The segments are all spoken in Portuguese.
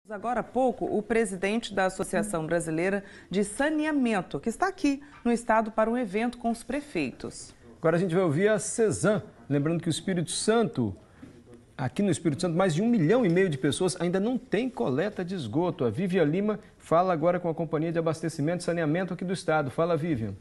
Agora há pouco, o presidente da Associação Brasileira de Saneamento, que está aqui no estado para um evento com os prefeitos. Agora a gente vai ouvir a Cezan, lembrando que o Espírito Santo, aqui no Espírito Santo, mais de 1,5 milhão de pessoas ainda não tem coleta de esgoto. A Vivian Lima fala agora com a Companhia de Abastecimento e Saneamento aqui do estado. Fala, Vivian.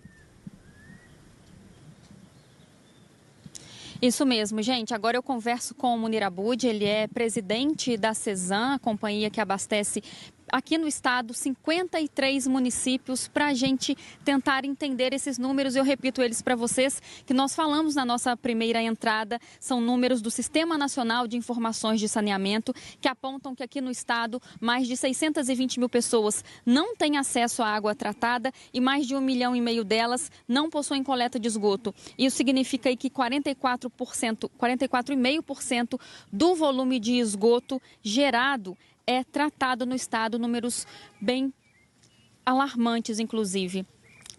Isso mesmo, gente. Agora eu converso com o Munir Abud, ele é presidente da Cezan, a companhia que abastece aqui no estado 53 municípios, para a gente tentar entender esses números. Eu repito eles para vocês, que nós falamos na nossa primeira entrada, são números do Sistema Nacional de Informações de Saneamento, que apontam que aqui no estado mais de 620 mil pessoas não têm acesso à água tratada e mais de 1,5 milhão delas não possuem coleta de esgoto. Isso significa aí que 44,5% do volume de esgoto gerado é tratado no estado, números bem alarmantes, inclusive.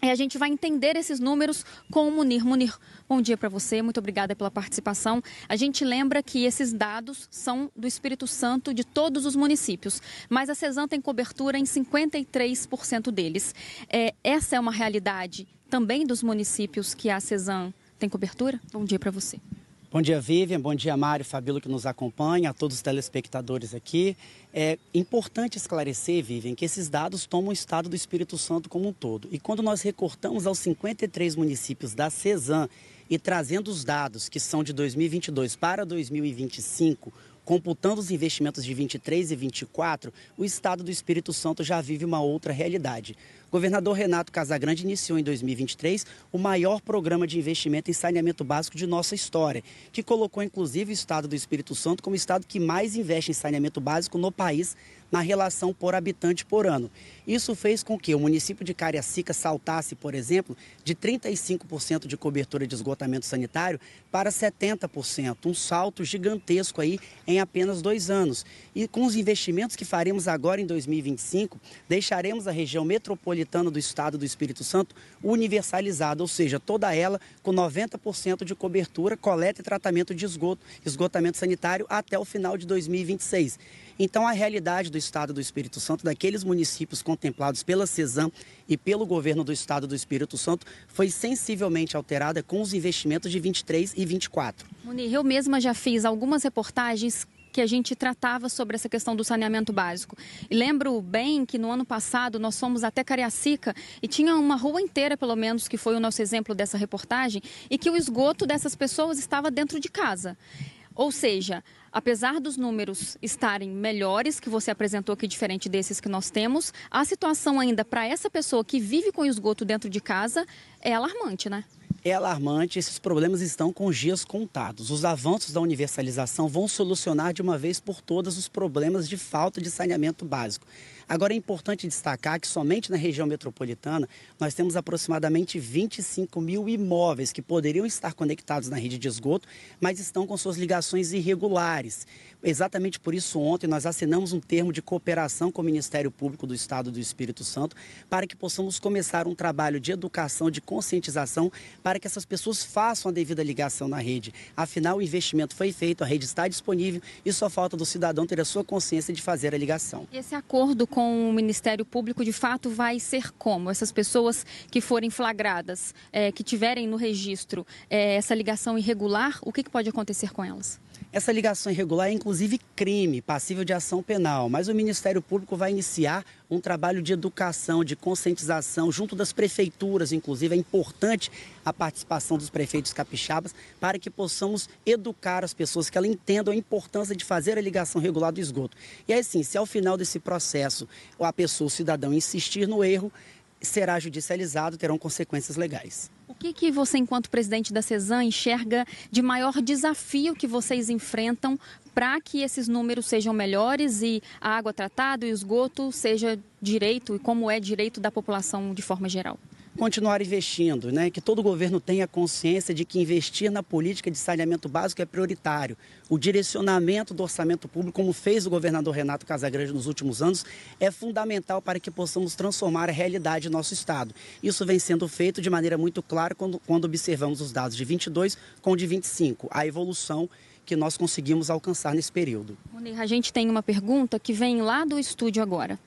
E a gente vai entender esses números com o Munir. Munir, bom dia para você, muito obrigada pela participação. A gente lembra que esses dados são do Espírito Santo, de todos os municípios, mas a Cezan tem cobertura em 53% deles. Essa é uma realidade também dos municípios que a Cezan tem cobertura? Bom dia para você. Bom dia, Vivian. Bom dia, Mário, Fabíola, que nos acompanha, a todos os telespectadores aqui. É importante esclarecer, Vivian, que esses dados tomam o estado do Espírito Santo como um todo. E quando nós recortamos aos 53 municípios da Cezan e trazendo os dados que são de 2022 para 2025, computando os investimentos de 23 e 24, o estado do Espírito Santo já vive uma outra realidade. O governador Renato Casagrande iniciou em 2023 o maior programa de investimento em saneamento básico de nossa história, que colocou inclusive o estado do Espírito Santo como o estado que mais investe em saneamento básico no país, na relação por habitante por ano. Isso fez com que o município de Cariacica saltasse, por exemplo, de 35% de cobertura de esgotamento sanitário para 70%, um salto gigantesco aí em apenas 2 anos. E com os investimentos que faremos agora em 2025, deixaremos a região metropolitana do estado do Espírito Santo universalizada, ou seja, toda ela com 90% de cobertura, coleta e tratamento de esgotamento sanitário até o final de 2026. Então, a realidade do estado do Espírito Santo, daqueles municípios contemplados pela Cezan e pelo governo do estado do Espírito Santo, foi sensivelmente alterada com os investimentos de 23 e 24. Munir, eu mesma já fiz algumas reportagens que a gente tratava sobre essa questão do saneamento básico. E lembro bem que no ano passado nós fomos até Cariacica e tinha uma rua inteira, pelo menos, que foi o nosso exemplo dessa reportagem, e que o esgoto dessas pessoas estava dentro de casa. Ou seja, apesar dos números estarem melhores, que você apresentou aqui, diferente desses que nós temos, a situação ainda para essa pessoa que vive com esgoto dentro de casa é alarmante, né? É alarmante, esses problemas estão com os dias contados. Os avanços da universalização vão solucionar de uma vez por todas os problemas de falta de saneamento básico. Agora é importante destacar que somente na região metropolitana nós temos aproximadamente 25 mil imóveis que poderiam estar conectados na rede de esgoto, mas estão com suas ligações irregulares. Exatamente por isso ontem nós assinamos um termo de cooperação com o Ministério Público do Estado do Espírito Santo para que possamos começar um trabalho de educação, de conscientização, para que essas pessoas façam a devida ligação na rede. Afinal, o investimento foi feito, a rede está disponível e só falta do cidadão ter a sua consciência de fazer a ligação. Esse acordo com o Ministério Público, de fato, vai ser como? Essas pessoas que forem flagradas, que tiverem no registro essa ligação irregular, o que pode acontecer com elas? Essa ligação irregular é, inclusive, crime, passível de ação penal, mas o Ministério Público vai iniciar um trabalho de educação, de conscientização, junto das prefeituras, inclusive. É importante a participação dos prefeitos capixabas para que possamos educar as pessoas, que elas entendam a importância de fazer a ligação regular do esgoto. E aí, sim, se ao final desse processo a pessoa, o cidadão, insistir no erro, será judicializado, terão consequências legais. O que você, enquanto presidente da Cezan, enxerga de maior desafio que vocês enfrentam para que esses números sejam melhores e a água tratada e o esgoto seja direito, e como é direito da população de forma geral? Continuar investindo, né? Que todo governo tenha consciência de que investir na política de saneamento básico é prioritário. O direcionamento do orçamento público, como fez o governador Renato Casagrande nos últimos anos, é fundamental para que possamos transformar a realidade do nosso estado. Isso vem sendo feito de maneira muito clara quando observamos os dados de 22 com o de 25, a evolução que nós conseguimos alcançar nesse período. Munir, a gente tem uma pergunta que vem lá do estúdio agora.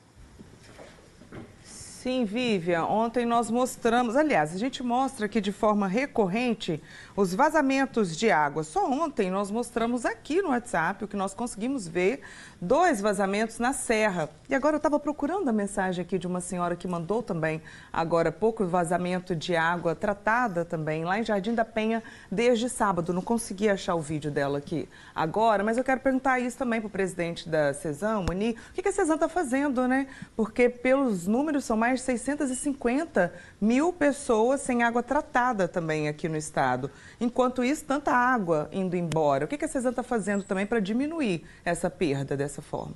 Sim, Vivian, ontem nós mostramos, aliás, a gente mostra aqui de forma recorrente os vazamentos de água. Só ontem nós mostramos aqui no WhatsApp o que nós conseguimos ver, 2 vazamentos na Serra. E agora eu estava procurando a mensagem aqui de uma senhora que mandou também, agora há pouco, vazamento de água tratada também, lá em Jardim da Penha, desde sábado. Não consegui achar o vídeo dela aqui agora, mas eu quero perguntar isso também para o presidente da CESAM, Munir, o que a CESAM está fazendo, né? Porque pelos números são mais de 650 mil pessoas sem água tratada também aqui no estado. Enquanto isso, tanta água indo embora. O que a CESAM está fazendo também para diminuir essa perda dessa forma?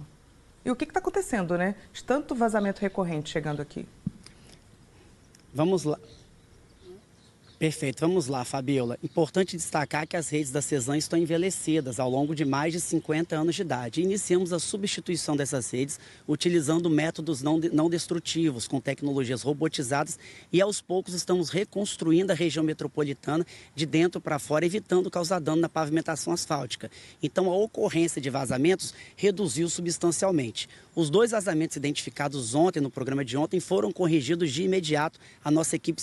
E o que está acontecendo, né? De tanto vazamento recorrente chegando aqui. Vamos lá. Perfeito, vamos lá, Fabiola. Importante destacar que as redes da CESAM estão envelhecidas ao longo de mais de 50 anos de idade. Iniciamos a substituição dessas redes utilizando métodos não destrutivos, com tecnologias robotizadas, e aos poucos estamos reconstruindo a região metropolitana de dentro para fora, evitando causar dano na pavimentação asfáltica. Então, a ocorrência de vazamentos reduziu substancialmente. Os 2 vazamentos identificados ontem, no programa de ontem, foram corrigidos de imediato. A nossa equipe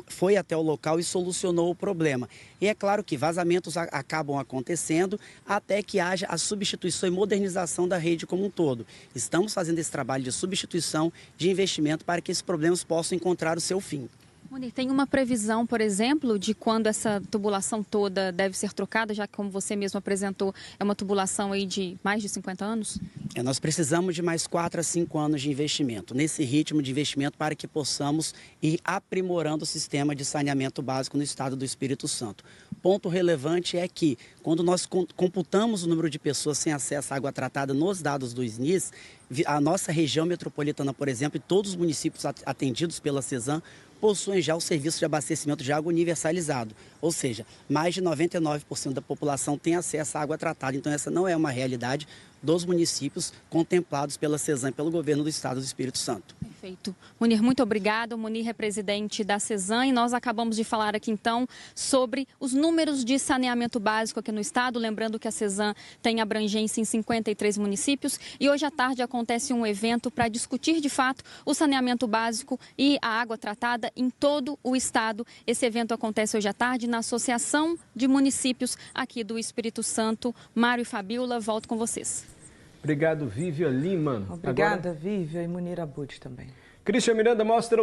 foi até o local e solucionou o problema. E é claro que vazamentos acabam acontecendo até que haja a substituição e modernização da rede como um todo. Estamos fazendo esse trabalho de substituição, de investimento, para que esses problemas possam encontrar o seu fim. Munir, tem uma previsão, por exemplo, de quando essa tubulação toda deve ser trocada, já que, como você mesmo apresentou, é uma tubulação aí de mais de 50 anos? Nós precisamos de mais 4 a 5 anos de investimento, nesse ritmo de investimento, para que possamos ir aprimorando o sistema de saneamento básico no estado do Espírito Santo. Ponto relevante é que, quando nós computamos o número de pessoas sem acesso à água tratada nos dados do SNIS, a nossa região metropolitana, por exemplo, e todos os municípios atendidos pela CESAM, possuem já o serviço de abastecimento de água universalizado, ou seja, mais de 99% da população tem acesso à água tratada. Então essa não é uma realidade dos municípios contemplados pela CESAM e pelo governo do estado do Espírito Santo. Perfeito. Munir, muito obrigado. O Munir é presidente da CESAM e nós acabamos de falar aqui então sobre os números de saneamento básico aqui no estado. Lembrando que a CESAM tem abrangência em 53 municípios e hoje à tarde acontece um evento para discutir de fato o saneamento básico e a água tratada em todo o estado. Esse evento acontece hoje à tarde na Associação de Municípios aqui do Espírito Santo. Mário e Fabiola, volto com vocês. Obrigado, Vivian Lima. Obrigada, Vivian, e Munir Abud também. Cristian Miranda mostra